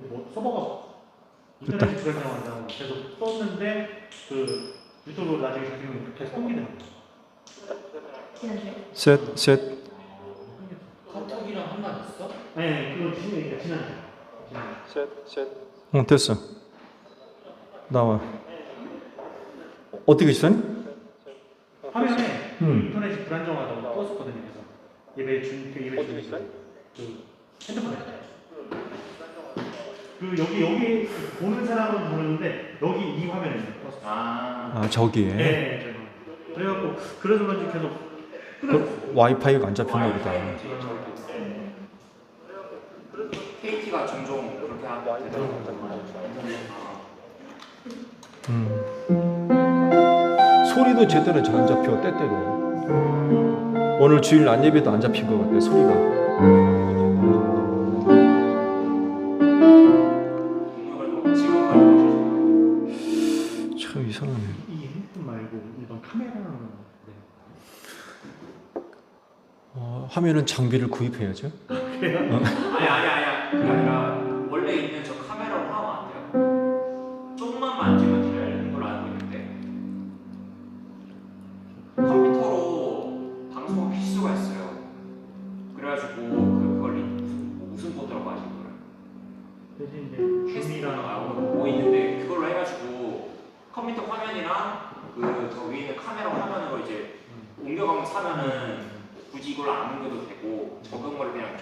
뭐 서버가 인터넷 불안정하다고 계속 썼는데 그 유튜브 나중에 조심히 계속 끊기더라고요. 셋. 카톡이랑 한 말 있어? 네, 그거 지난주. 됐어. 나와. 어떻게 시선? 화면에 인터넷이 불안정하다고 떴었거든요. 그래서 예배 준 그 핸드폰에 그 여기 보는 사람은 모르는데 여기 이 화면에 떴어요. 아 저기에. 네, 그래갖고 그래서 그런지 계속 그 와이파이가 안 잡혔나 보다. KT가 종종 그렇게 하더라고요. 소리도 제대로 잘 안 잡혀 때때로. 오늘 주일 낮 예배도 안 잡힌 것 같아 소리가. 참 이상하네. 이 핸드폰 말고 일반 카메라는 하면은 장비를 구입해야죠. 아니야. 그게 아니라 원래 있는 저 카메라로 하면 안 돼요. 조금만 만지면 되는 걸로 알고 있는데 컴퓨터로 방송을 킬 수가 있어요. 그래가지고 그걸 무슨 보드라고 하지 그걸? 대신 이제 캐스팅이랑 뭐 있는데 그걸로 해가지고 컴퓨터 화면이랑 그 저 위에 있는 카메라 화면으로 이제 옮겨가면 사면은 굳이 이걸 안 옮겨도 되고 적은 걸 그냥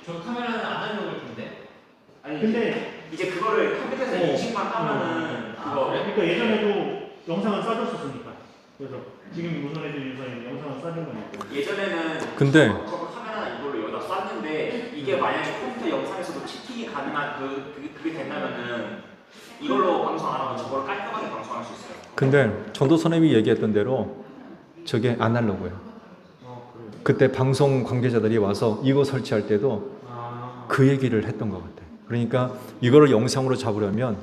저 카메라는 안 하려고 할 텐데. 아니 근데 이제 그거를 컴퓨터에서 인식만 하면은 그거 그러니까 예전에도 영상을 싸줬었으니까 그래서 지금 무선해진 유선에 영상을 싸준 거니까 예전에는 근데 저거 카메라 이걸로 여기다 쐈는데 이게 만약에 컴퓨터 영상에서도 치팅이 가능한 그게 된다면은 이걸로 방송 안 하고 저걸 깔끔하게 방송할 수 있어요. 근데 전도 선생님이 얘기했던 대로 저게 아날로그예요. 그때 방송 관계자들이 와서 이거 설치할 때도 그 얘기를 했던 것 같아요. 그러니까 이거를 영상으로 잡으려면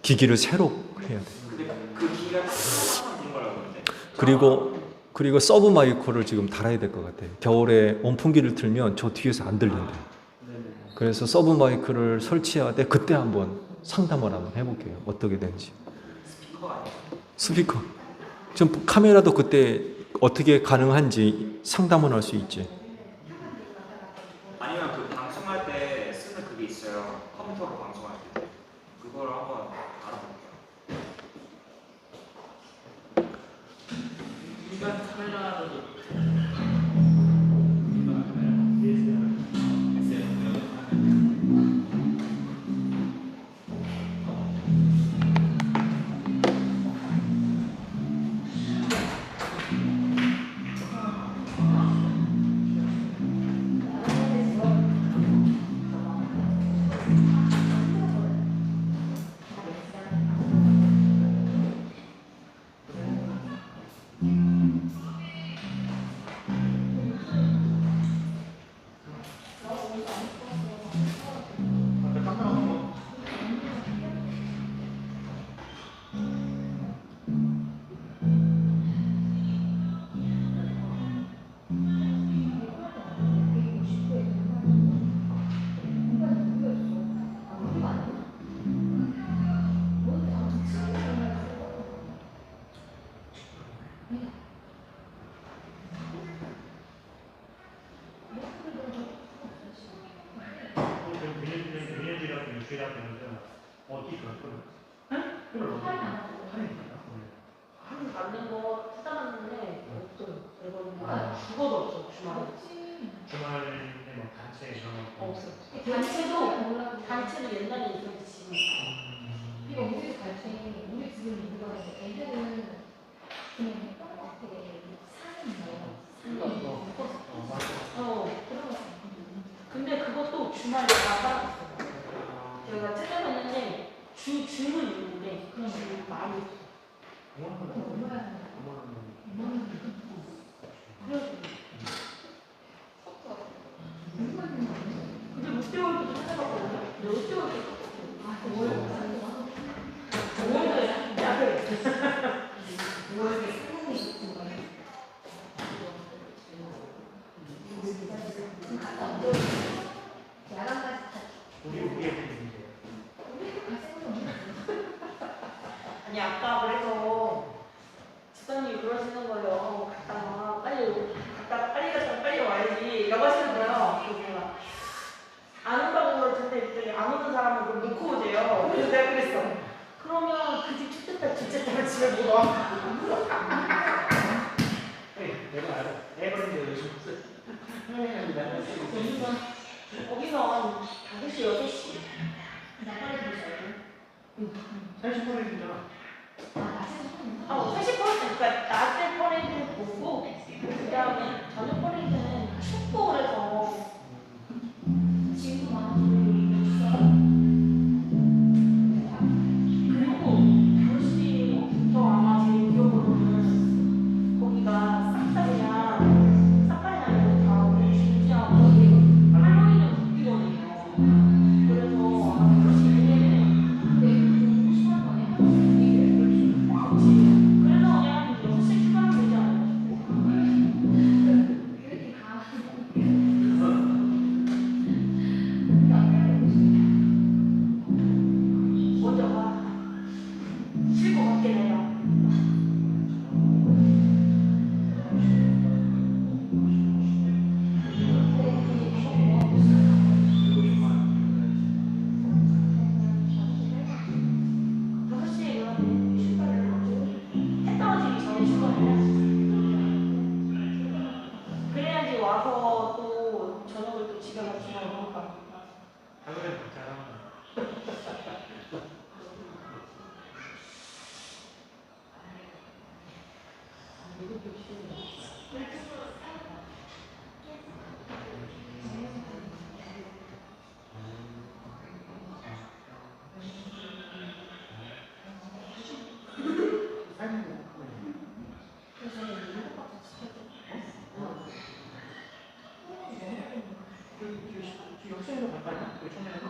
기기를 새로 해야 돼. 근데 그 기기가 하나만 되는 거라고 그러는데 그리고 서브 마이크를 지금 달아야 될 것 같아요. 겨울에 온풍기를 틀면 저 뒤에서 안 들린대. 그래서 서브 마이크를 설치해야 돼. 그때 한번 상담을 한번 해볼게요. 어떻게 되는지. 스피커. 좀 카메라도 그때 어떻게 가능한지 상담을 할 수 있지. 아니면 그 방송할 때 쓰는 그게 있어요. 컴퓨터로 방송할 때 그걸 한번 알아볼게요. 일반 카메라로도 어디 그럴거요? 한 맞는 거 찾아봤는데 없어요. 그러니까 죽어도 없어 주말에. 주말에 뭐 단체 이런 거 없어. 단체도 옛날에 있었지 지금. 이거 우리 단체 우리 지금 있는 거라서 애들은 그냥 했던 것 같아. 사는 거예요. 근데 그것도 주말에 다 빠졌어. 제가 찾아봤는데 주는 있는데 그런 주 많이 없어. 근데 롯데월드도 찾아봤거든요. 롯데월드 야간까지 다 그래서 내가 그랬어. 그러면 그 집 첫째 딸, 둘째 딸을 집에 못 와. 내가 알아. 에버랜드 요즘 거기서 5시, 6시. 나가리 보셔요. 30%잖아. 아, 80% 그러니까 낮에 퍼레이드를 보고 그 다음에 저녁 퍼레이드는 춥고 그래서 지금도 많은 있어요. 그리고 5시부터 아마 제 기억으로는 거기가 싹 다 그냥 사파리나무 다 우리 중지하고 할로윈은 웃기거든요. 그래서 아마 5시 이후에는 네, 심한 거네요. 그래서 그냥 6시 출발하면 되지 않아요? 이렇게 다. 먼저 가. 쉴것 같게 내가. 다섯 시에 일어나면 출발을 하고 해 떨어지기 전에 출발을 해야지. 그래야지 와서 또 저녁을 또 집에 같이 먹으니까. 당근에 먹자. 역전으로 갈까요? 요청해요.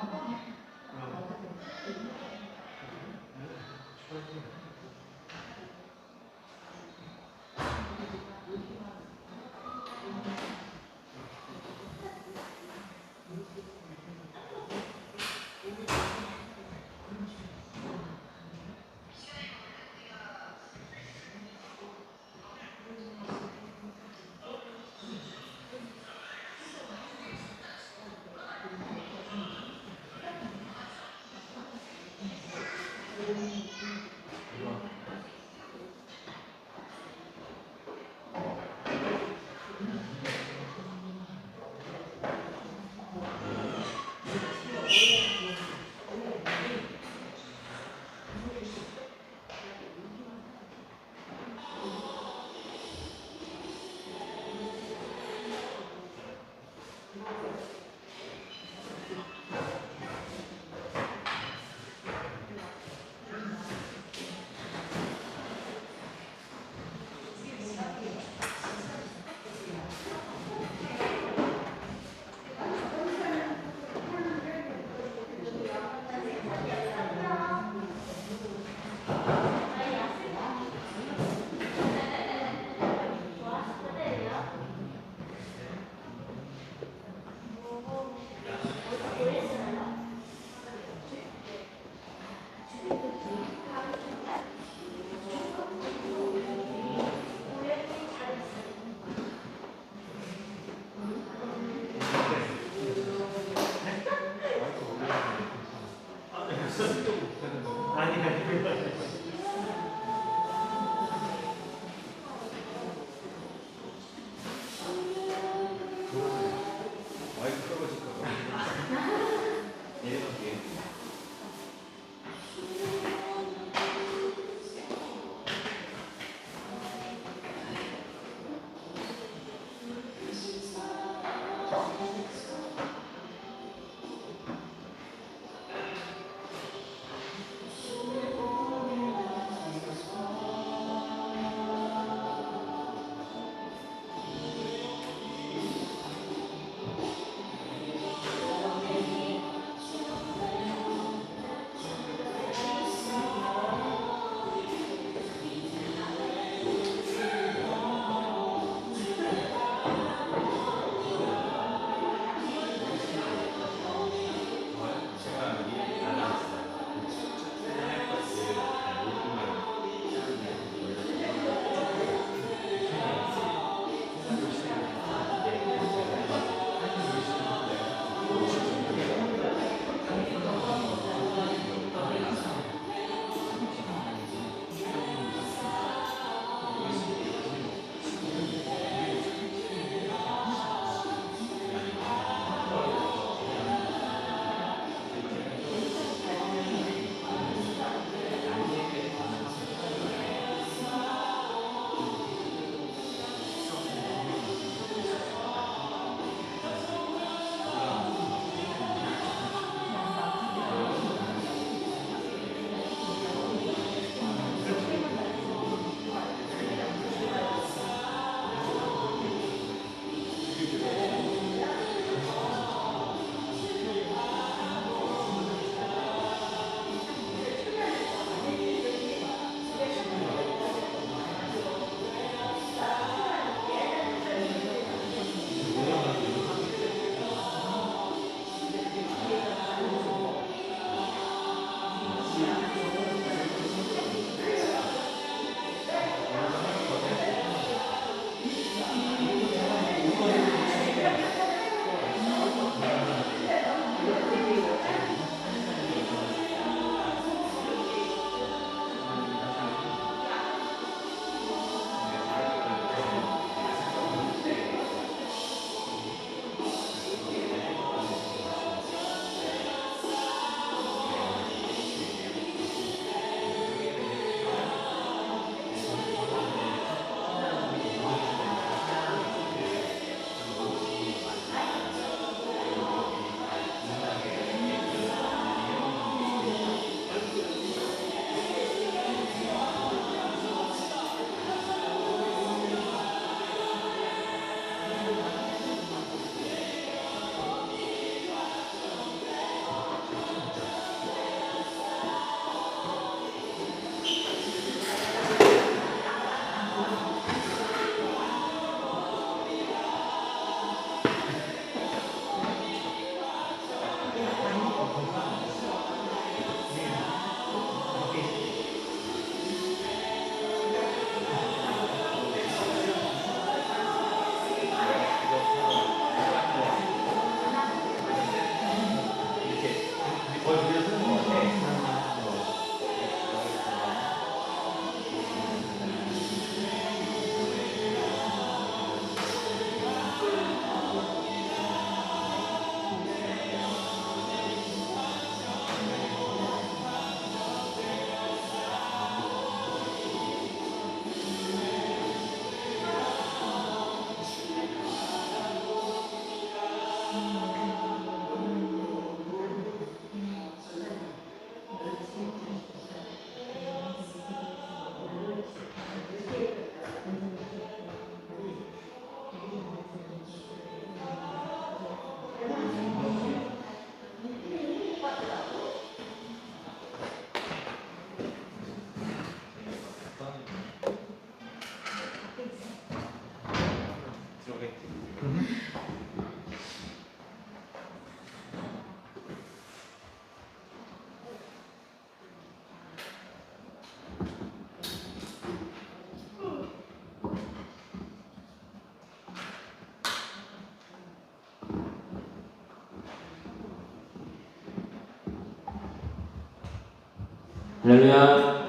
할렐루야.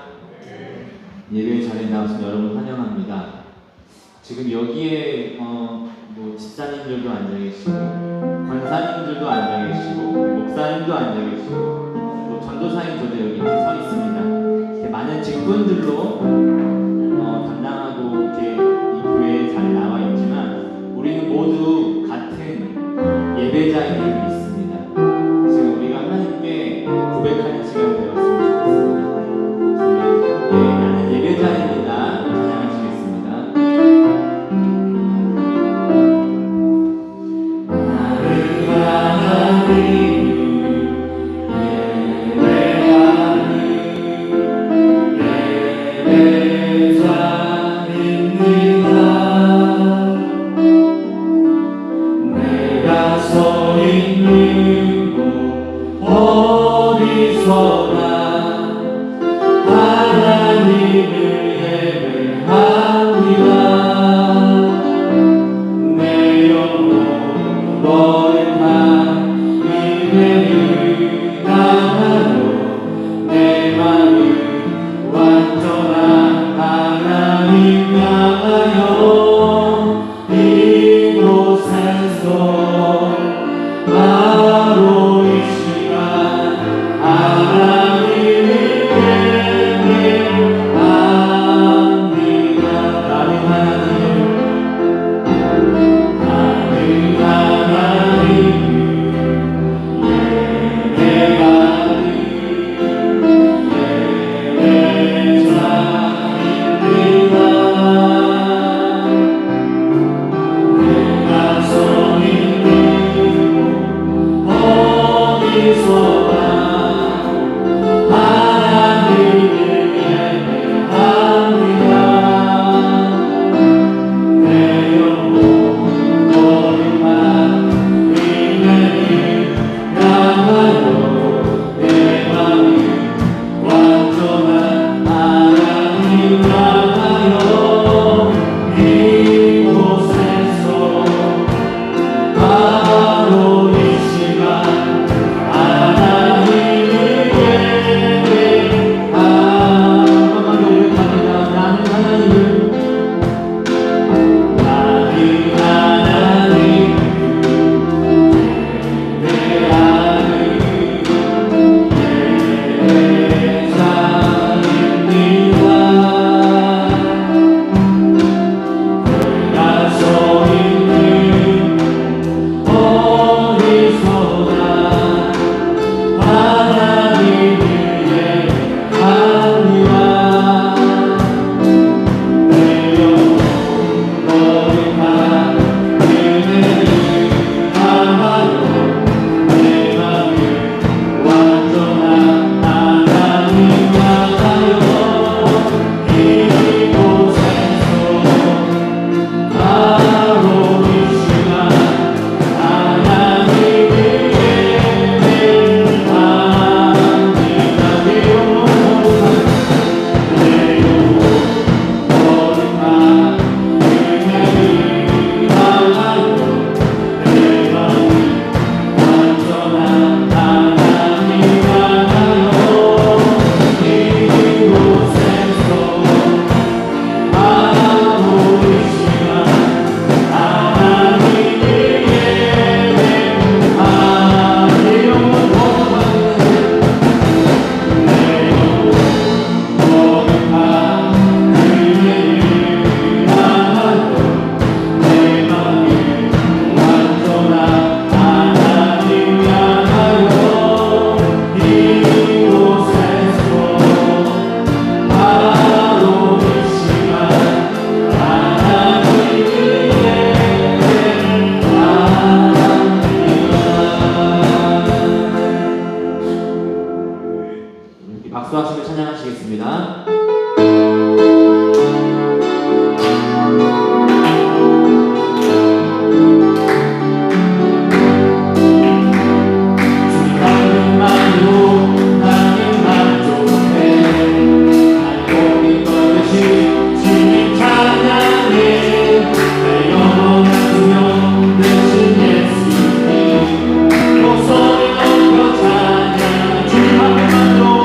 예배 자리에 나오신 여러분 환영합니다. 지금 여기에 뭐 집사님들도 앉아 계시고 권사님들도 앉아 계시고 목사님도 앉아 계시고 또 전도사님들도 여기 서 있습니다. 이렇게 많은 직분들로 담당하고 이렇게 이 교회에 잘 나와 있지만 우리는 모두 같은 예배자임을 믿습니다. 지금 우리가 하나님께 고백하는 시간 되었으면 좋겠습니다. 우리 나는 예배자입니다. 찬양하시겠습니다. 박수하시고 찬양하시겠습니다. 목소리 높여 찬양 주님만으로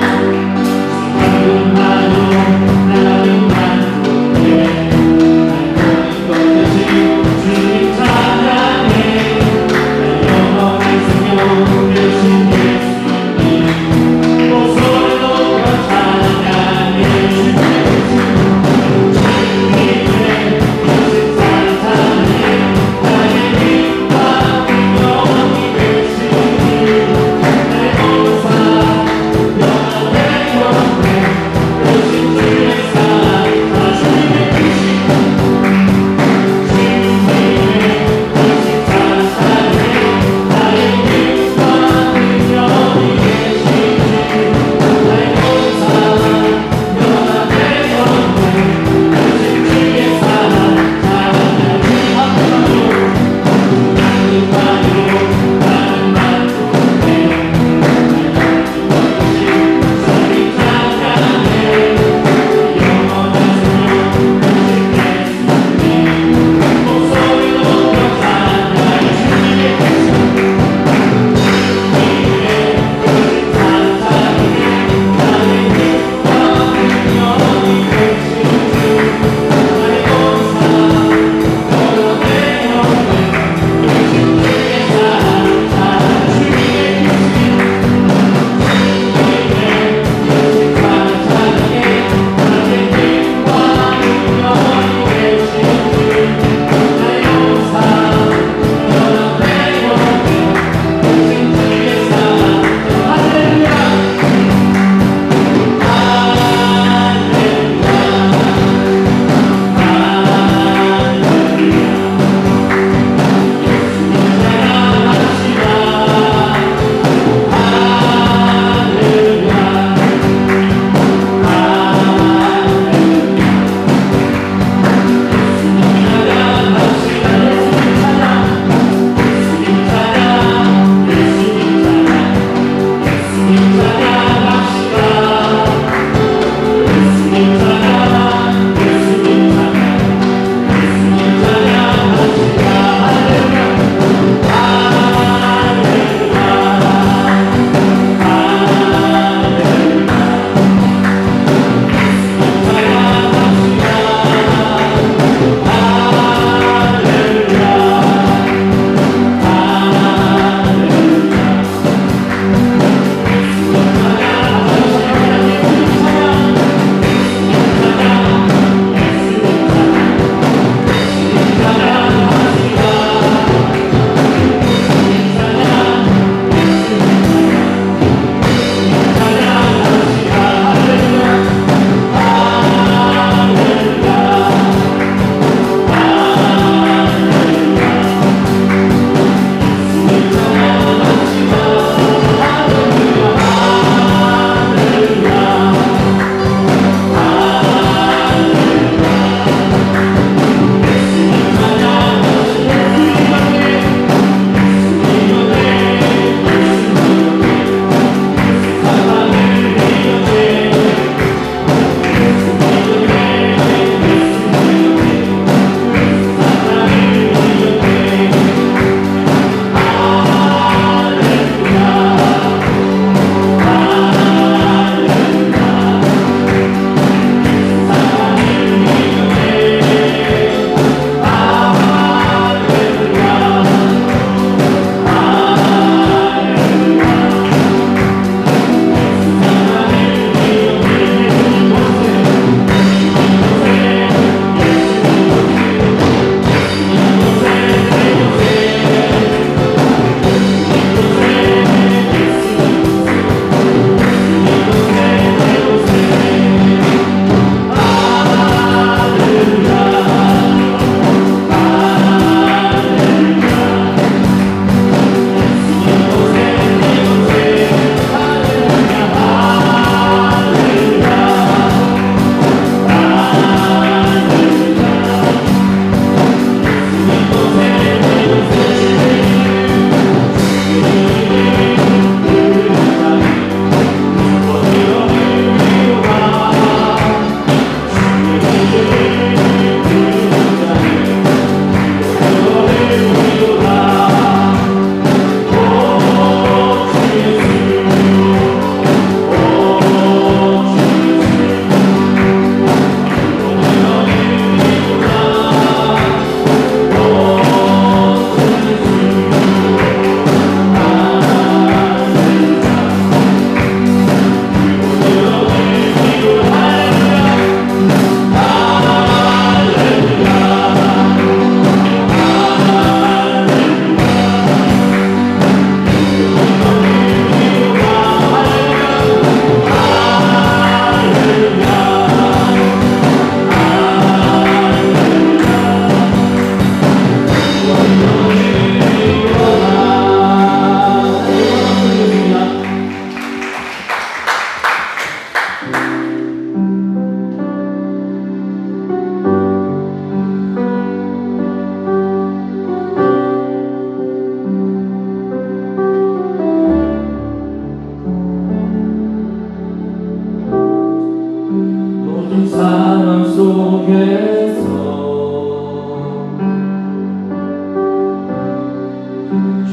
상황 속에서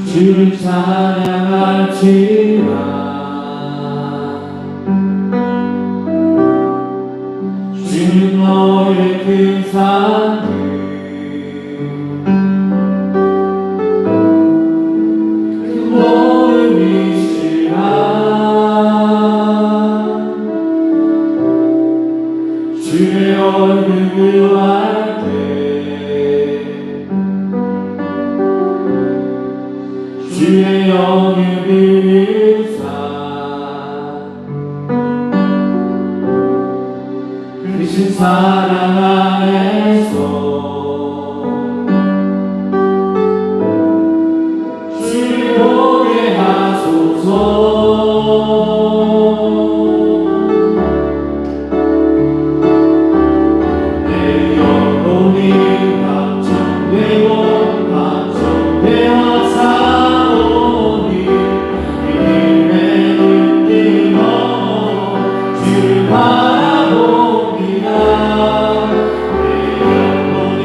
주를 찬양할지라 주는 너의 그 산을 그 모름이시라 주의 얼굴 구할 때 주의 영을 빌리사 크신 사랑 안에서 주를 보게 하소서. 내 영혼이 감정되고 감정되어 사오니 믿음의 눈뜨고 주를 바라봅니다. 내 영혼이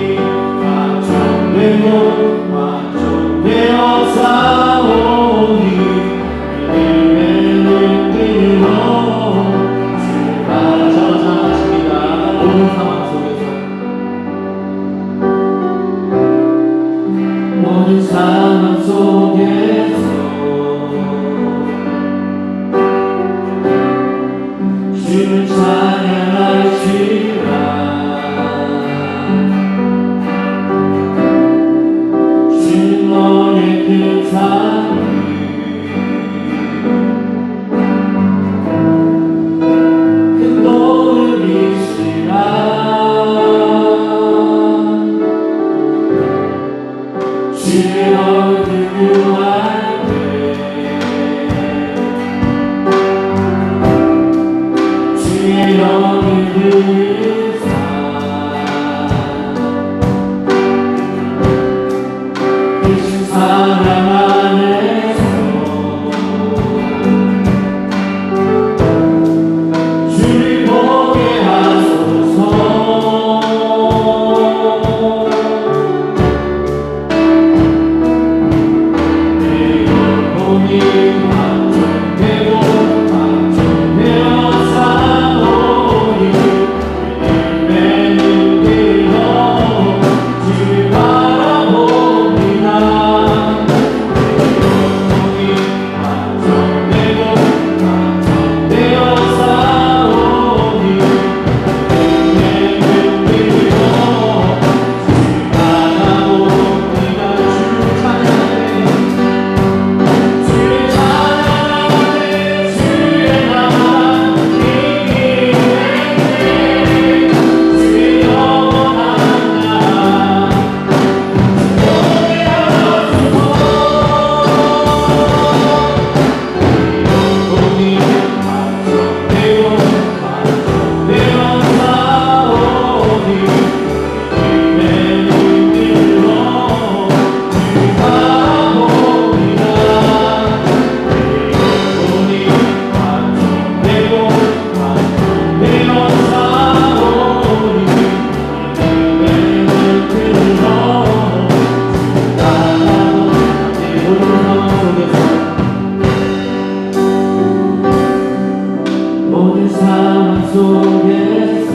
감정되고 감정되어 사오니 믿음의 눈뜨고 주를 바라봅니다. 모든 상황 속에서 모든 상황 속에서 주를 찬양할지라 주는 너의 그 삶을 큰 도움이시라 주의 얼굴 구할 때 주의 영을 부으사 크신 사랑 안에서 주를 보게 하소서. 내 영혼이 감정되고 감정되어 사오니 믿음의 눈뜨고 주를 바라봅니다. 내 영혼이 감정되고 감정되어 사오니 믿음의 눈뜨고 주를 바라봅니다. 주를 찬양해 주의 찬양하네 주의 나라 이기네 주의 영원한 나라 주의 하소서. 영혼이 감정되고 감정되어 사오니 믿음의 눈뜨고 주를 바라봅니다. 영혼이 감정되고 감정되어 사오니 믿음의 눈뜨고 내 모든 상황 속에서 모든 상황 속에서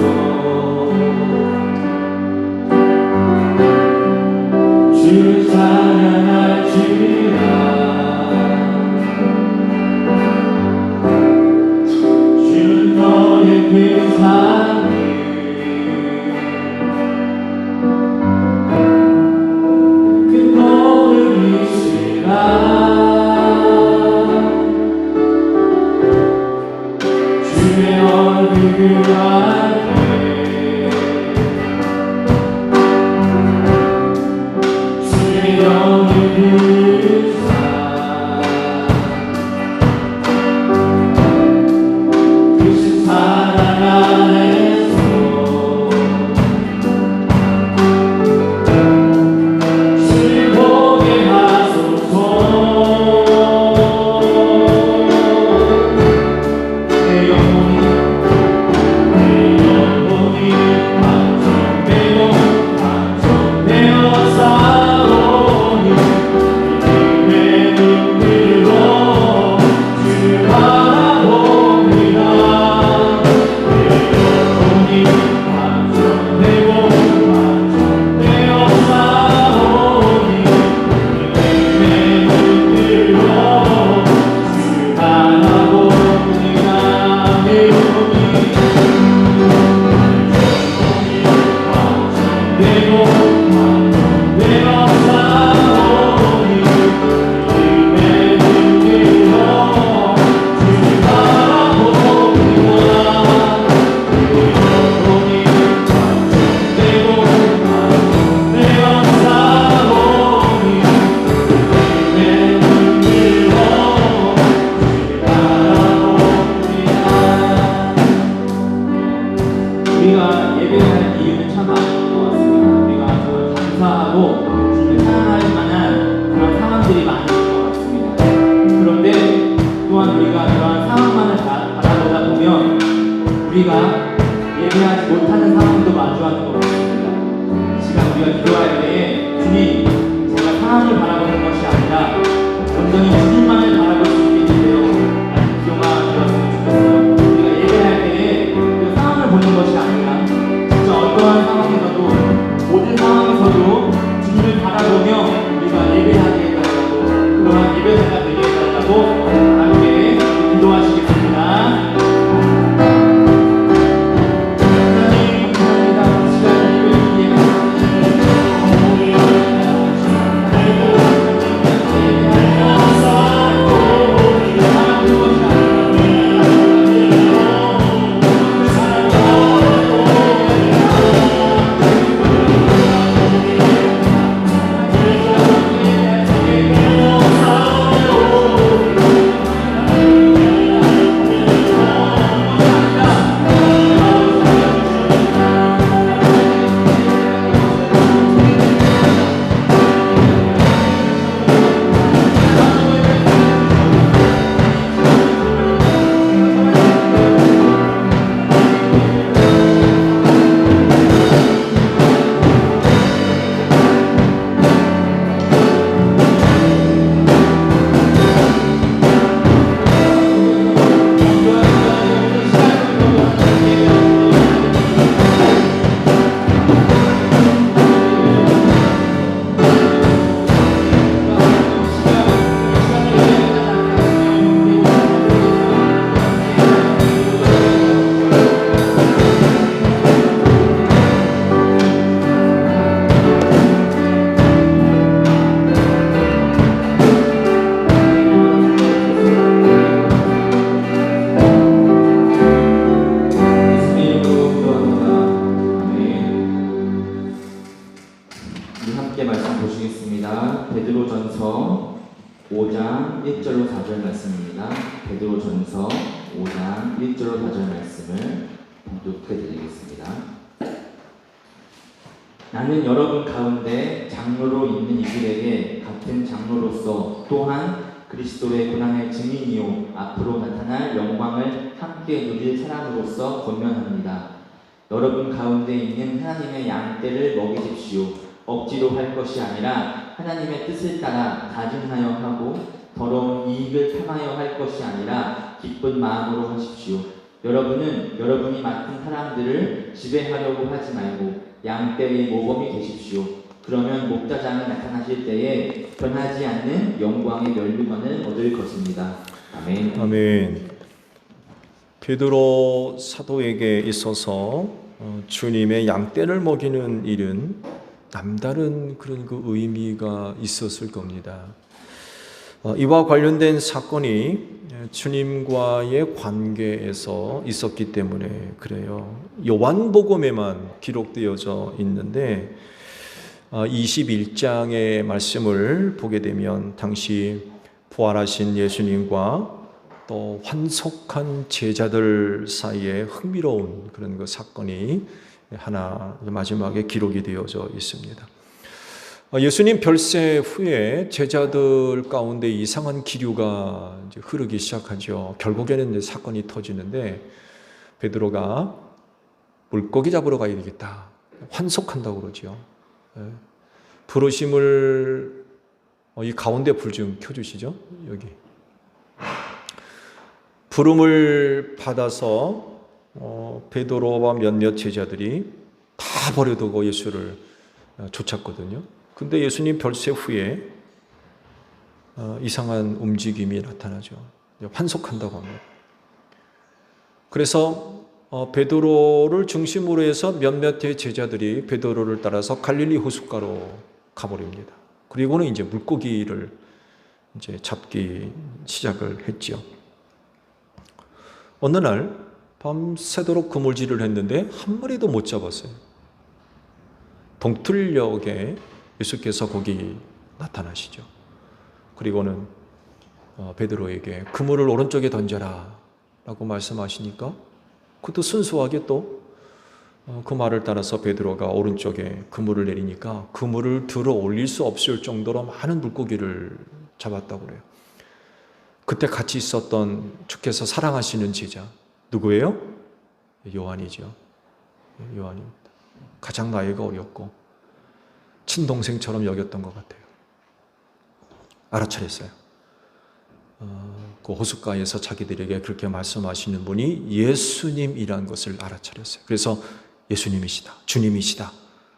주를 찬양할지라 주는 너의 그 삶을 큰 도움이시라 주의 얼굴 구할 때 주의 영을 부으사 크신 사랑 안에서 주를 보게 하소서. 내 영혼이 보면 우리가 예배하지 못하는 상황도 마주하는 것 같습니다. 이 시간 우리가 기도할 때에 주님, 제가 상황을 바라보는 것이 아니라 온전히 주님만을 바라볼 수 있게 해주세요. 라는 기도가 되었으면 좋겠어요. 우리가 예배할 때에 그 상황을 보는 것이 아니라 진짜 어떠한 상황에서도 모든 상황에서도 주님을 바라보며 우리가 예배하게 해달라고 그러한 예배자가 되게 해달라고 함께 기도하시겠습니다. 하나님 감사합니다. 이 시간 예배를 위해 베드로전서 5장 1절로 4절 말씀입니다. 베드로전서 5장 1절로 4절 말씀을 봉독해 드리겠습니다. 나는 여러분 가운데 장로로 있는 이들에게 같은 장로로서 또한 그리스도의 고난의 증인이요 앞으로 나타날 영광을 함께 누릴 사람으로서 권면합니다. 여러분 가운데 있는 하나님의 양떼를 먹이십시오. 억지로 할 것이 아니라 하나님의 뜻을 따라 다짐하여 하고 더러운 이익을 탐하여 할 것이 아니라 기쁜 마음으로 하십시오. 여러분은 여러분이 맡은 사람들을 지배하려고 하지 말고 양떼의 모범이 되십시오. 그러면 목자장이 나타나실 때에 변하지 않는 영광의 면류관을 얻을 것입니다. 아멘. 아멘. 베드로 사도에게 있어서 주님의 양떼를 먹이는 일은 남다른 그런 그 의미가 있었을 겁니다. 이와 관련된 사건이 주님과의 관계에서 있었기 때문에 그래요. 요한복음에만 기록되어져 있는데 21장의 말씀을 보게 되면 당시 부활하신 예수님과 또 환속한 제자들 사이에 흥미로운 그런 그 사건이 하나 마지막에 기록이 되어져 있습니다. 예수님 별세 후에 제자들 가운데 이상한 기류가 이제 흐르기 시작하죠. 결국에는 이제 사건이 터지는데 베드로가 물고기 잡으러 가야 되겠다. 환속한다고 그러죠. 부르심을 이 가운데 불 좀 켜주시죠. 여기 부름을 받아서 베드로와 몇몇 제자들이 다 버려두고 예수를 쫓았거든요. 근데 예수님 별세 후에 이상한 움직임이 나타나죠. 환속한다고 합니다. 그래서 베드로를 중심으로 해서 몇몇의 제자들이 베드로를 따라서 갈릴리 호숫가로 가버립니다. 그리고는 이제 물고기를 이제 잡기 시작을 했죠. 어느 날 밤새도록 그물질을 했는데 한 마리도 못 잡았어요. 동틀녘에 예수께서 거기 나타나시죠. 그리고는 베드로에게 그물을 오른쪽에 던져라 라고 말씀하시니까 그것도 순수하게 또 그 말을 따라서 베드로가 오른쪽에 그물을 내리니까 그물을 들어 올릴 수 없을 정도로 많은 물고기를 잡았다고 그래요. 그때 같이 있었던 주께서 사랑하시는 제자 누구예요? 요한이죠. 요한입니다. 가장 나이가 어렸고 친동생처럼 여겼던 것 같아요. 알아차렸어요. 그 호숫가에서 자기들에게 그렇게 말씀하시는 분이 예수님이라는 것을 알아차렸어요. 그래서 예수님이시다, 주님이시다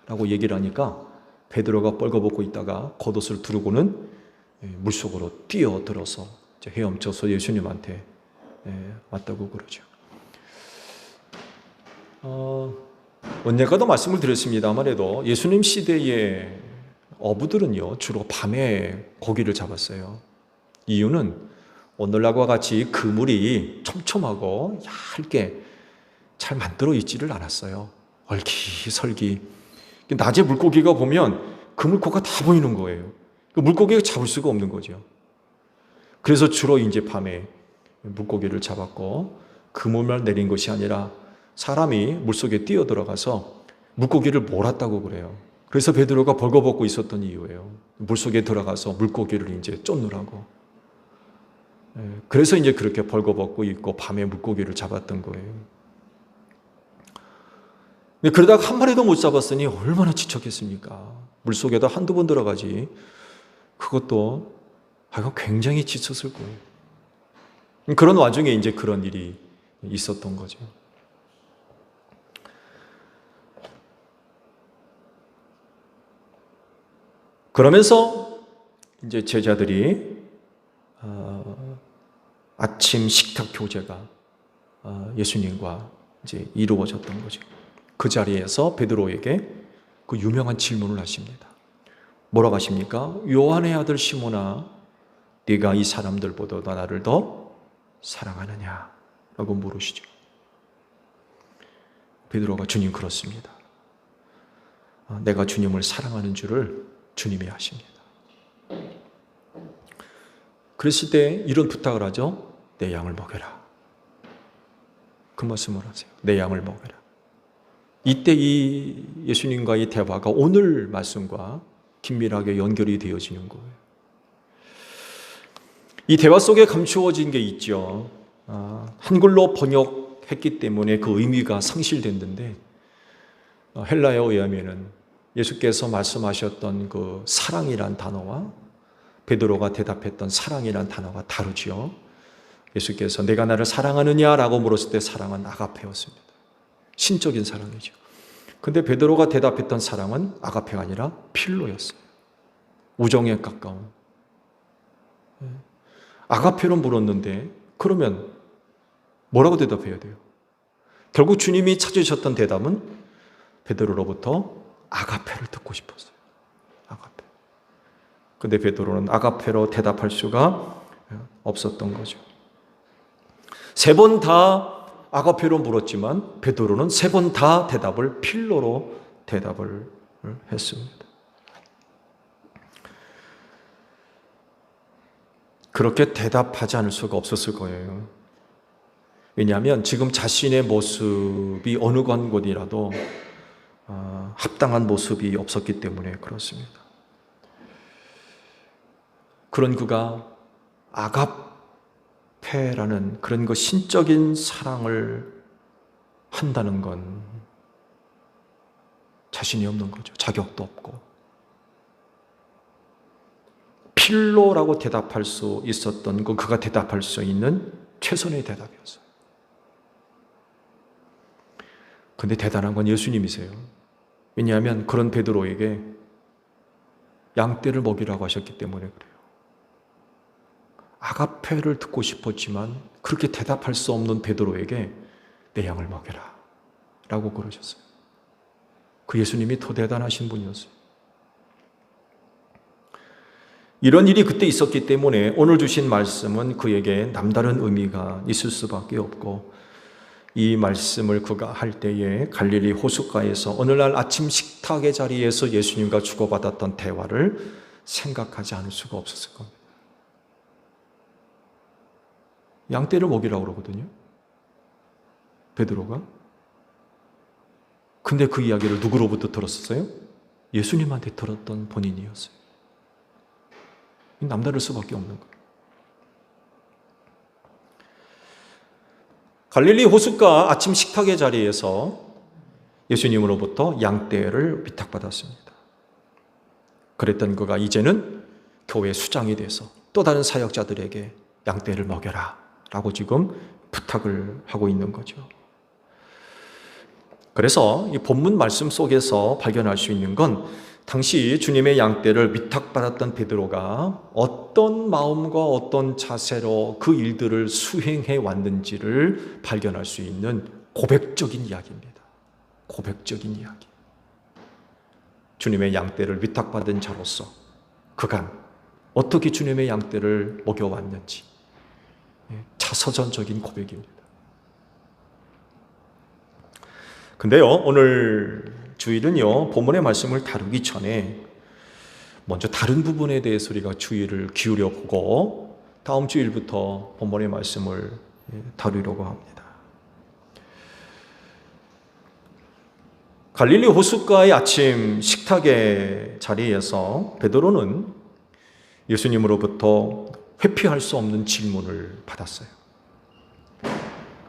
라고 얘기를 하니까 베드로가 뻘거벗고 있다가 겉옷을 두르고는 물속으로 뛰어들어서 헤엄쳐서 예수님한테 왔다고 그러죠. 언젠가도 말씀을 드렸습니다만 해도 예수님 시대의 어부들은요 주로 밤에 고기를 잡았어요. 이유는 오늘날과 같이 그물이 촘촘하고 얇게 잘 만들어 있지를 않았어요. 얼기설기. 낮에 물고기가 보면 그물코가 다 보이는 거예요. 물고기가 잡을 수가 없는 거죠. 그래서 주로 이제 밤에 물고기를 잡았고 그물만 내린 것이 아니라 사람이 물속에 뛰어들어가서 물고기를 몰았다고 그래요. 그래서 베드로가 벌거벗고 있었던 이유예요. 물속에 들어가서 물고기를 이제 쫓느라고. 그래서 이제 그렇게 벌거벗고 있고 밤에 물고기를 잡았던 거예요. 그러다가 한 마리도 못 잡았으니 얼마나 지쳤겠습니까? 물속에도 한두 번 들어가지. 그것도 굉장히 지쳤을 거예요. 그런 와중에 이제 그런 일이 있었던 거죠. 그러면서 이제 제자들이 아침 식탁 교제가 예수님과 이제 이루어졌던 거죠. 그 자리에서 베드로에게 그 유명한 질문을 하십니다. 뭐라고 하십니까? 요한의 아들 시몬아, 네가 이 사람들보다 나를 더 사랑하느냐? 라고 물으시죠. 베드로가 주님 그렇습니다. 내가 주님을 사랑하는 줄을 주님이 아십니다. 그랬을 때 이런 부탁을 하죠. 내 양을 먹여라. 그 말씀을 하세요. 내 양을 먹여라. 이때 이 예수님과의 대화가 오늘 말씀과 긴밀하게 연결이 되어지는 거예요. 이 대화 속에 감추어진 게 있죠. 한글로 번역했기 때문에 그 의미가 상실됐는데 헬라어에 의하면은 예수께서 말씀하셨던 그 사랑이란 단어와 베드로가 대답했던 사랑이란 단어가 다르지요. 예수께서 내가 나를 사랑하느냐라고 물었을 때 사랑은 아가페였습니다. 신적인 사랑이죠. 근데 베드로가 대답했던 사랑은 아가페가 아니라 필로였어요. 우정에 가까운. 아가페로 물었는데 그러면 뭐라고 대답해야 돼요? 결국 주님이 찾으셨던 대답은 베드로로부터 아가페를 듣고 싶었어요. 아가페. 근데 베드로는 아가페로 대답할 수가 없었던 거죠. 3번 다 아가페로 물었지만 베드로는 3번 다 대답을 필로로 대답을 했습니다. 그렇게 대답하지 않을 수가 없었을 거예요. 왜냐하면 지금 자신의 모습이 어느 곳이라도 합당한 모습이 없었기 때문에 그렇습니다. 그런 그가 아가페라는 그런 그 신적인 사랑을 한다는 건 자신이 없는 거죠. 자격도 없고. 필로라고 대답할 수 있었던 그가 대답할 수 있는 최선의 대답이었어요. 근데 대단한 건 예수님이세요. 왜냐하면 그런 베드로에게 양떼를 먹이라고 하셨기 때문에 그래요. 아가페를 듣고 싶었지만 그렇게 대답할 수 없는 베드로에게 내 양을 먹여라 라고 그러셨어요. 그 예수님이 더 대단하신 분이었어요. 이런 일이 그때 있었기 때문에 오늘 주신 말씀은 그에게 남다른 의미가 있을 수밖에 없고, 이 말씀을 그가 할 때에 갈릴리 호숫가에서 오늘날 아침 식탁의 자리에서 예수님과 주고받았던 대화를 생각하지 않을 수가 없었을 겁니다. 양떼를 먹이라고 그러거든요, 베드로가. 근데 그 이야기를 누구로부터 들었었어요? 예수님한테 들었던 본인이었어요. 남다를 수밖에 없는 거예요. 갈릴리 호숫가 아침 식탁의 자리에서 예수님으로부터 양떼를 위탁받았습니다. 그랬던 그가 이제는 교회 수장이 돼서 또 다른 사역자들에게 양떼를 먹여라 라고 지금 부탁을 하고 있는 거죠. 그래서 이 본문 말씀 속에서 발견할 수 있는 건 당시 주님의 양떼를 위탁받았던 베드로가 어떤 마음과 어떤 자세로 그 일들을 수행해 왔는지를 발견할 수 있는 고백적인 이야기입니다. 고백적인 이야기. 주님의 양떼를 위탁받은 자로서 그간 어떻게 주님의 양떼를 먹여왔는지 자서전적인 고백입니다. 근데요, 오늘 주일은요, 본문의 말씀을 다루기 전에 먼저 다른 부분에 대해서 우리가 주의를 기울여 보고 다음 주일부터 본문의 말씀을 다루려고 합니다. 갈릴리 호숫가의 아침 식탁의 자리에서 베드로는 예수님으로부터 회피할 수 없는 질문을 받았어요.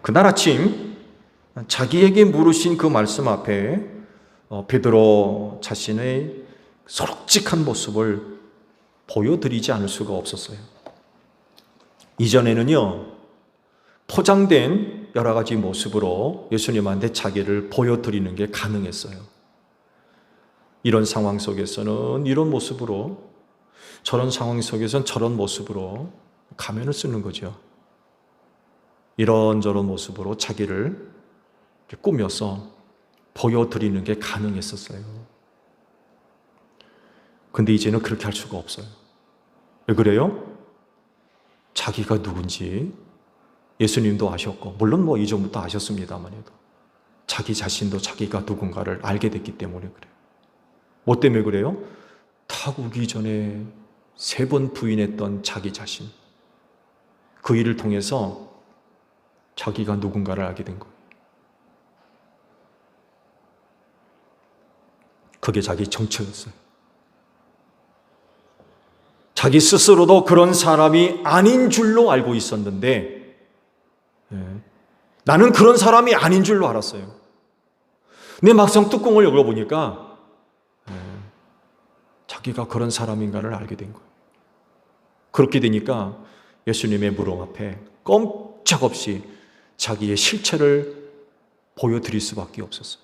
그날 아침 자기에게 물으신 그 말씀 앞에 베드로 자신의 솔직한 모습을 보여드리지 않을 수가 없었어요. 이전에는요, 포장된 여러 가지 모습으로 예수님한테 자기를 보여드리는 게 가능했어요. 이런 상황 속에서는 이런 모습으로, 저런 상황 속에서는 저런 모습으로 가면을 쓰는 거죠. 이런저런 모습으로 자기를 꾸며서 보여드리는 게 가능했었어요. 근데 이제는 그렇게 할 수가 없어요. 왜 그래요? 자기가 누군지 예수님도 아셨고, 물론 이전부터 아셨습니다만 해도 자기 자신도 자기가 누군가를 알게 됐기 때문에 그래요. 뭐 때문에 그래요? 타국이 전에 3번 부인했던 자기 자신, 그 일을 통해서 자기가 누군가를 알게 된 거예요. 그게 자기 정체였어요. 자기 스스로도 그런 사람이 아닌 줄로 알고 있었는데, 나는 그런 사람이 아닌 줄로 알았어요. 근데 막상 뚜껑을 열어보니까 자기가 그런 사람인가를 알게 된 거예요. 그렇게 되니까 예수님의 무릎 앞에 꼼짝없이 자기의 실체를 보여드릴 수밖에 없었어요.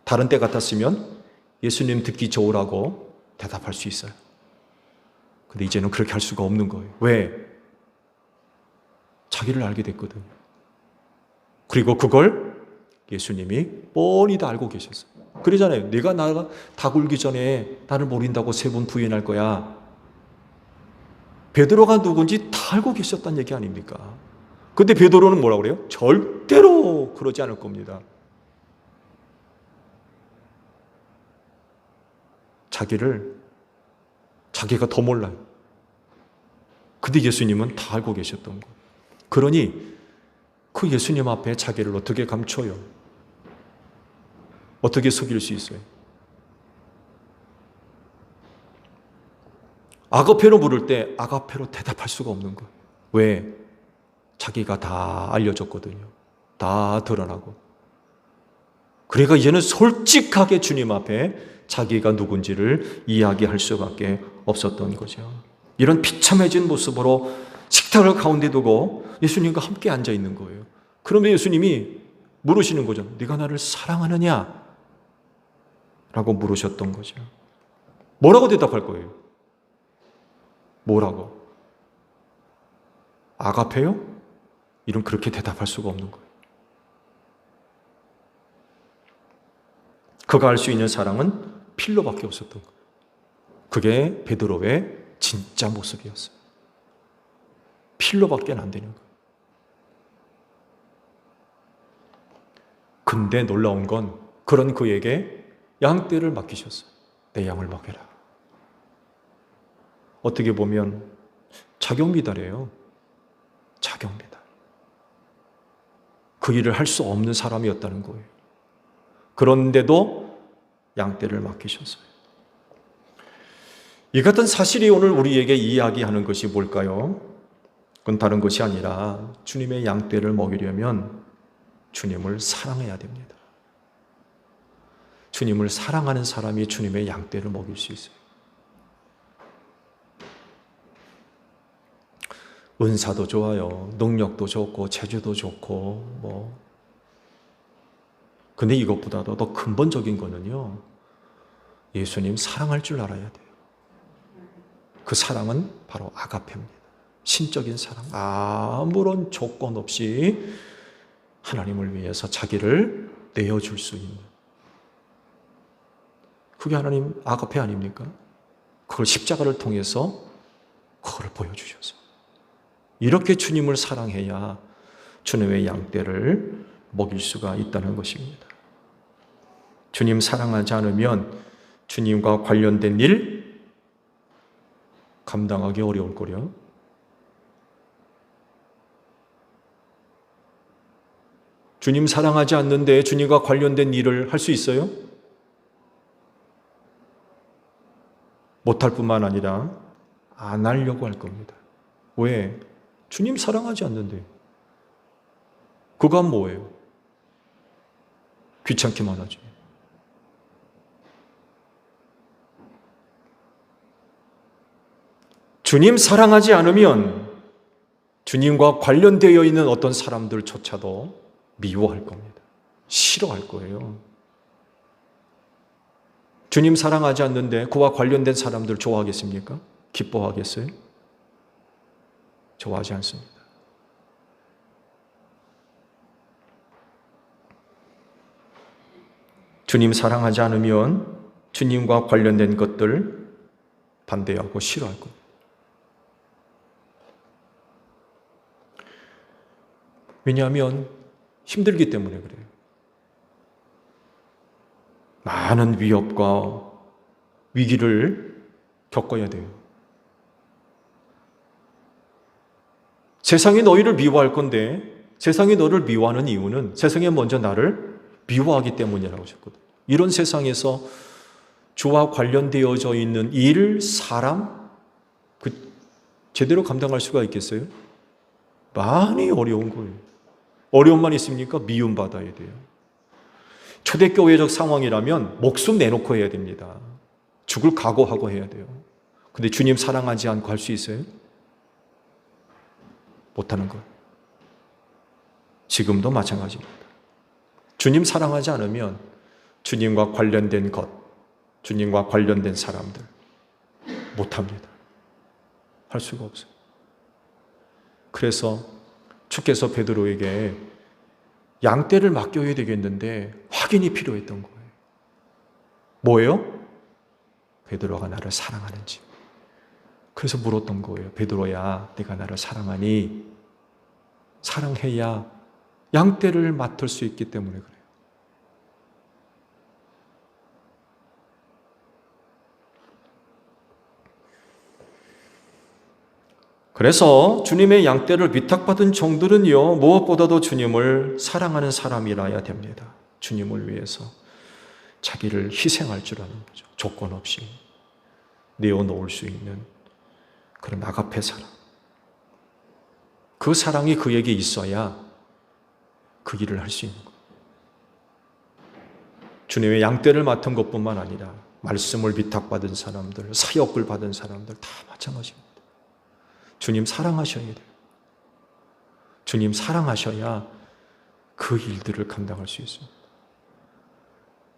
다른 때 같았으면 예수님 듣기 좋으라고 대답할 수 있어요. 근데 이제는 그렇게 할 수가 없는 거예요. 왜? 자기를 알게 됐거든요. 그리고 그걸 예수님이 뻔히 다 알고 계셨어요. 그러잖아요. 네가 나가 다 굴기 전에 나를 모른다고 3번 부인할 거야. 베드로가 누군지 다 알고 계셨다는 얘기 아닙니까? 근데 베드로는 뭐라고 그래요? 절대로 그러지 않을 겁니다. 자기가 더 몰라요. 근데 예수님은 다 알고 계셨던 거예요. 그러니 그 예수님 앞에 자기를 어떻게 감춰요? 어떻게 속일 수 있어요? 아가페로 물을 때 아가페로 대답할 수가 없는 거예요. 왜? 자기가 다 알려줬거든요. 다 드러나고. 그러니까 이제는 솔직하게 주님 앞에 자기가 누군지를 이야기할 수밖에 없었던 거죠. 이런 비참해진 모습으로 식탁을 가운데 두고 예수님과 함께 앉아 있는 거예요. 그러면 예수님이 물으시는 거죠. 네가 나를 사랑하느냐? 라고 물으셨던 거죠. 뭐라고 대답할 거예요? 뭐라고? 아가페요? 이런 그렇게 대답할 수가 없는 거예요. 그가 알 수 있는 사랑은 필로밖에 없었던 거예요. 그게 베드로의 진짜 모습이었어요. 필로밖에 안 되는 거예요. 근데 놀라운 건 그런 그에게 양떼를 맡기셨어요. 내 양을 먹여라. 어떻게 보면 자격미달이에요. 자격미달. 그 일을 할 수 없는 사람이었다는 거예요. 그런데도 양떼를 맡기셨어요. 이 같은 사실이 오늘 우리에게 이야기하는 것이 뭘까요? 그건 다른 것이 아니라 주님의 양떼를 먹이려면 주님을 사랑해야 됩니다. 주님을 사랑하는 사람이 주님의 양떼를 먹일 수 있어요. 은사도 좋아요. 능력도 좋고 재주도 좋고 근데 이것보다도 더 근본적인 거는요. 예수님 사랑할 줄 알아야 돼요. 그 사랑은 바로 아가페입니다. 신적인 사랑. 아무런 조건 없이 하나님을 위해서 자기를 내어줄 수 있는. 그게 하나님 아가페 아닙니까? 그걸 십자가를 통해서 그걸 보여주셔서. 이렇게 주님을 사랑해야 주님의 양떼를 먹일 수가 있다는 것입니다. 주님 사랑하지 않으면 주님과 관련된 일 감당하기 어려울 거려. 주님 사랑하지 않는데 주님과 관련된 일을 할 수 있어요? 못할 뿐만 아니라 안 하려고 할 겁니다. 왜? 주님 사랑하지 않는데. 그건 뭐예요? 귀찮기만 하지. 주님 사랑하지 않으면 주님과 관련되어 있는 어떤 사람들조차도 미워할 겁니다. 싫어할 거예요. 주님 사랑하지 않는데 그와 관련된 사람들 좋아하겠습니까? 기뻐하겠어요? 좋아하지 않습니다. 주님 사랑하지 않으면 주님과 관련된 것들 반대하고 싫어할 겁니다. 왜냐하면 힘들기 때문에 그래요. 많은 위협과 위기를 겪어야 돼요. 세상이 너희를 미워할 건데 세상이 너를 미워하는 이유는 세상이 먼저 나를 미워하기 때문이라고 하셨거든요. 이런 세상에서 주와 관련되어져 있는 일, 사람 제대로 감당할 수가 있겠어요? 많이 어려운 거예요. 어려움만 있습니까? 미움받아야 돼요. 초대교회적 상황이라면 목숨 내놓고 해야 됩니다. 죽을 각오하고 해야 돼요. 근데 주님 사랑하지 않고 할 수 있어요? 못하는 것. 지금도 마찬가지입니다. 주님 사랑하지 않으면 주님과 관련된 것, 주님과 관련된 사람들 못합니다. 할 수가 없어요. 그래서 주께서 베드로에게 양떼를 맡겨야 되겠는데 확인이 필요했던 거예요. 뭐예요? 베드로가 나를 사랑하는지. 그래서 물었던 거예요. 베드로야, 네가 나를 사랑하니? 사랑해야 양떼를 맡을 수 있기 때문에 그래요. 그래서 주님의 양떼를 위탁받은 종들은요, 무엇보다도 주님을 사랑하는 사람이라야 됩니다. 주님을 위해서 자기를 희생할 줄 아는 거죠. 조건 없이 내어놓을 수 있는 그런 아가페 사랑. 그 사랑이 그에게 있어야 그 일을 할 수 있는 거예요. 주님의 양떼를 맡은 것뿐만 아니라 말씀을 위탁받은 사람들, 사역을 받은 사람들 다 마찬가지입니다. 주님 사랑하셔야 돼요. 주님 사랑하셔야 그 일들을 감당할 수 있습니다.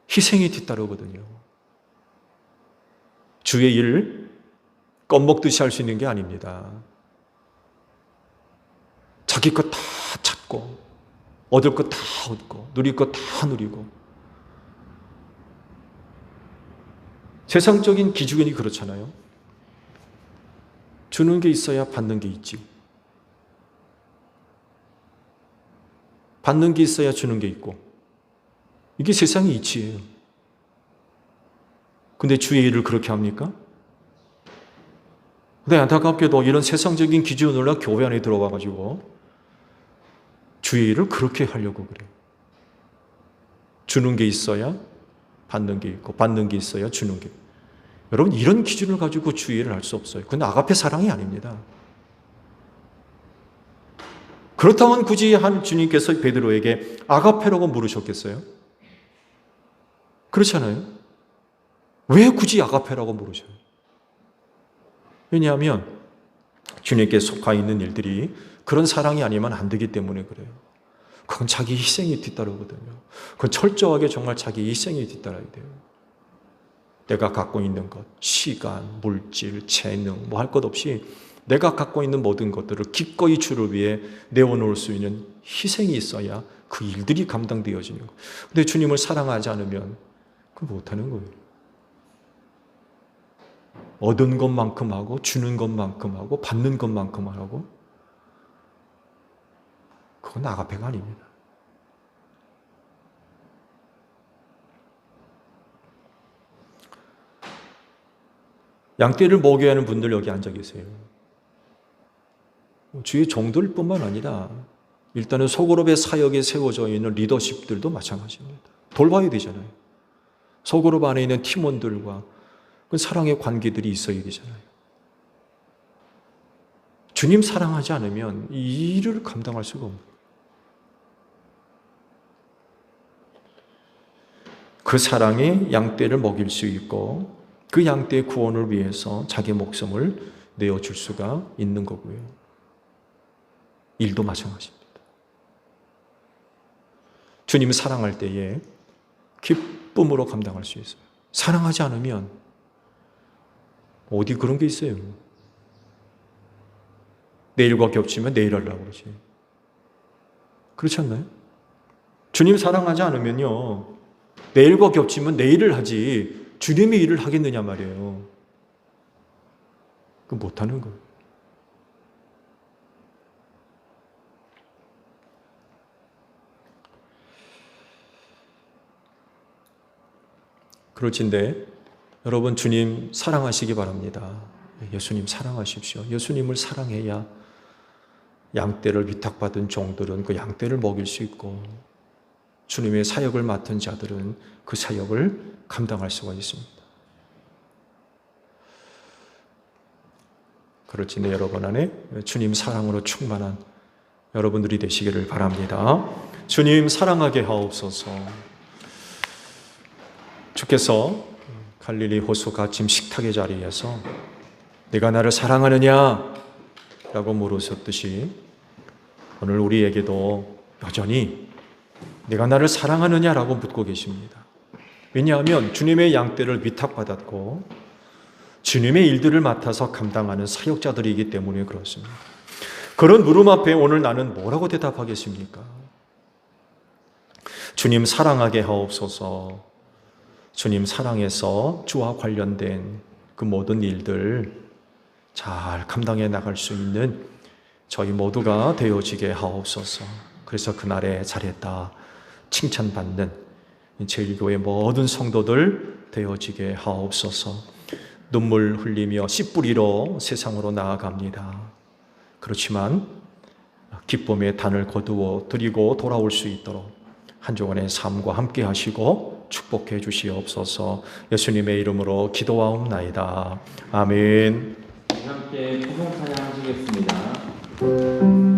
희생이 뒤따르거든요. 주의 일을 껌먹듯이 할 수 있는 게 아닙니다. 자기 것 다 찾고 얻을 것 다 얻고 누릴 것 다 누리고. 세상적인 기준이 그렇잖아요. 주는 게 있어야 받는 게 있지. 받는 게 있어야 주는 게 있고. 이게 세상의 이치예요. 근데 주의 일을 그렇게 합니까? 근데 안타깝게도 이런 세상적인 기준으로 교회 안에 들어가가지고 주의 일을 그렇게 하려고 그래요. 주는 게 있어야 받는 게 있고, 받는 게 있어야 주는 게 있고. 여러분, 이런 기준을 가지고 주의 일을 할 수 없어요. 그건 아가페 사랑이 아닙니다. 그렇다면 굳이 한 주님께서 베드로에게 아가페라고 물으셨겠어요? 그렇잖아요. 왜 굳이 아가페라고 물으셔요? 왜냐하면 주님께 속하 있는 일들이 그런 사랑이 아니면 안 되기 때문에 그래요. 그건 자기 희생이 뒤따르거든요. 그건 철저하게 정말 자기 희생이 뒤따라야 돼요. 내가 갖고 있는 것, 시간, 물질, 재능, 뭐 할 것 없이 내가 갖고 있는 모든 것들을 기꺼이 주를 위해 내어놓을 수 있는 희생이 있어야 그 일들이 감당되어지는 거예요. 근데 주님을 사랑하지 않으면 그거 못하는 거예요. 얻은 것만큼 하고 주는 것만큼 하고 받는 것만큼 하고 그건 아가페가 아닙니다. 양떼를 먹여야 하는 분들 여기 앉아 계세요. 주의 종들 뿐만 아니라 일단은 소그룹의 사역에 세워져 있는 리더십들도 마찬가지입니다. 돌봐야 되잖아요. 소그룹 안에 있는 팀원들과 그 사랑의 관계들이 있어야 되잖아요. 주님 사랑하지 않으면 이 일을 감당할 수가 없는 거예요. 그 사랑이 양떼를 먹일 수 있고 그 양떼의 구원을 위해서 자기 목숨을 내어줄 수가 있는 거고요. 일도 마찬가지입니다. 주님을 사랑할 때에 기쁨으로 감당할 수 있어요. 사랑하지 않으면 어디 그런 게 있어요. 내일과 겹치면 내일 하려고 그러지. 그렇지 않나요? 주님 사랑하지 않으면요. 내일과 겹치면 내일을 하지 주님의 일을 하겠느냐 말이에요. 그거 못하는 거예요. 그렇진데 여러분 주님 사랑하시기 바랍니다. 예수님 사랑하십시오. 예수님을 사랑해야 양떼를 위탁받은 종들은 그 양떼를 먹일 수 있고 주님의 사역을 맡은 자들은 그 사역을 감당할 수가 있습니다. 그렇지네 여러분 안에 주님 사랑으로 충만한 여러분들이 되시기를 바랍니다. 주님 사랑하게 하옵소서. 주께서 갈릴리 호수 가침 식탁의 자리에서 네가 나를 사랑하느냐? 라고 물으셨듯이 오늘 우리에게도 여전히 네가 나를 사랑하느냐? 라고 묻고 계십니다. 왜냐하면 주님의 양떼를 위탁받았고 주님의 일들을 맡아서 감당하는 사역자들이기 때문에 그렇습니다. 그런 물음 앞에 오늘 나는 뭐라고 대답하겠습니까? 주님 사랑하게 하옵소서. 주님 사랑해서 주와 관련된 그 모든 일들 잘 감당해 나갈 수 있는 저희 모두가 되어지게 하옵소서. 그래서 그날에 잘했다 칭찬받는 제1교회 모든 성도들 되어지게 하옵소서. 눈물 흘리며 씨 뿌리러 세상으로 나아갑니다. 그렇지만 기쁨의 단을 거두어 드리고 돌아올 수 있도록 한 주간의 삶과 함께 하시고 축복해 주시옵소서. 예수님의 이름으로 기도하옵나이다. 아멘. 함께 찬송 찬양하시겠습니다.